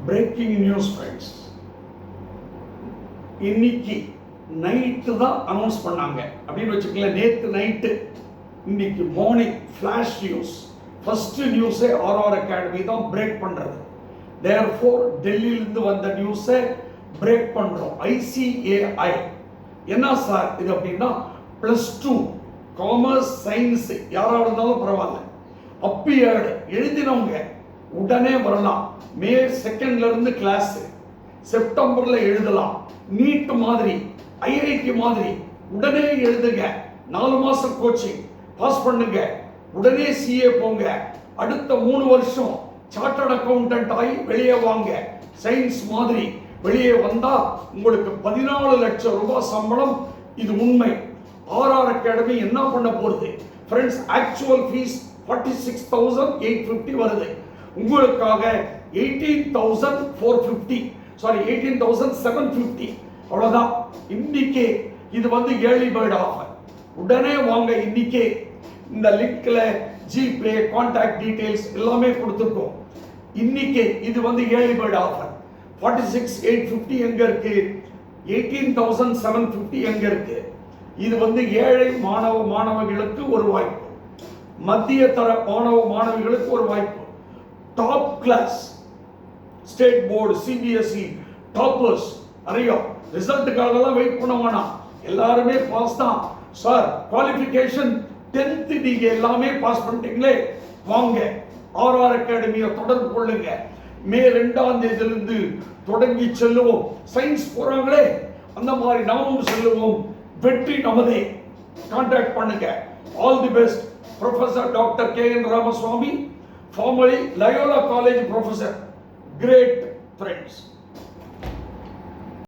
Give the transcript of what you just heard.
Braking news friends, இன்னைக்கு night தான் announce பண்ணாங்க அப்படின்னு வச்சுக்கல. நேற்று நைட்டு, இன்னைக்கு மார்னிங் ஃபிளாஷ் நியூஸ். ஃபர்ஸ்ட் நியூஸே ஆர்ஆர் அகாடமி தான் பிரேக் பண்றது. தேர்ஃபோர் டெல்லியிலிருந்து வந்த நியூஸை பிரேக் பண்றோம். ICAI என்ன சார் இது அப்படின்னா, +2 காமர்ஸ் சயின்ஸ் யாராக இருந்தாலும் பரவாயில்ல, அப்பியர்டு எழுதினவங்க உடனே வரலாம். மே 2 இருந்து கிளாஸ், செப்டம்பர்ல எழுதலாம். நீட் மாதிரி, IIT மாதிரி உடனே எழுதுங்க. 4 மாசம் கோச்சிங் பாஸ் பண்ணுங்க, உடனே CA போங்க. அடுத்த 3 வருஷம் சார்ட்டர்ட் அக்கவுண்டன்ட் ஆகி வெளியே வாங்க. சயின்ஸ் மாதிரி வெளியே வந்தா உங்களுக்கு 14 லட்சம் ரூபாய் சம்பளம். இது உண்மை. ஆர்ஆர் அகாடமி என்ன பண்ண போறது ஃப்ரெண்ட்ஸ்? ஆக்சுவல் ஃபீஸ் 46,850 வருது. உங்களுக்காக 18,750 அவ்வளவுதான். இன்னைக்கு இது வந்து ஏர்லி பேர்ட் ஆஃபர். உடனே வாங்க. இன்னைக்கு இந்த லிங்க்ல ஜிபே கான்டாக்ட் டீடைல்ஸ் எல்லாமே கொடுத்துருக்கோம். இன்னைக்கு இது வந்து ஏர்லி பேர்ட் ஆஃபர். 46,850 எங்க இருக்கு, 18,750 எங்க இருக்கு. இது வந்து ஏழை மாணவர்களுக்கு ஒரு வாய்ப்பு, மத்திய தர மாணவிகளுக்கு ஒரு வாய்ப்பு, top class state board CBSE toppers நிறைய ரிசல்ட்டுக்காகலாம் வெயிட் பண்ண வேணாம். எல்லாருமே பாஸ் தான் சார். குவாலிஃபிகேஷன் 10th நீங்க எல்லாமே பாஸ் பண்ணிட்டீங்களே, வாங்க ஆர்ஆர் அகாடமியை தொடர்பு கொள்ளுங்க. மே 2ஆம் தேதியிலிருந்து தொடங்கி செல்லுவோம். சயின்ஸ் போறாங்களே அந்த மாதிரி நாமும் செல்லுவோம். வெற்றி நமதே. கான்டாக்ட் பண்ணுங்க. All the best. Professor doctor KN Ramaswamy, formerly Loyola College professor. Great friends.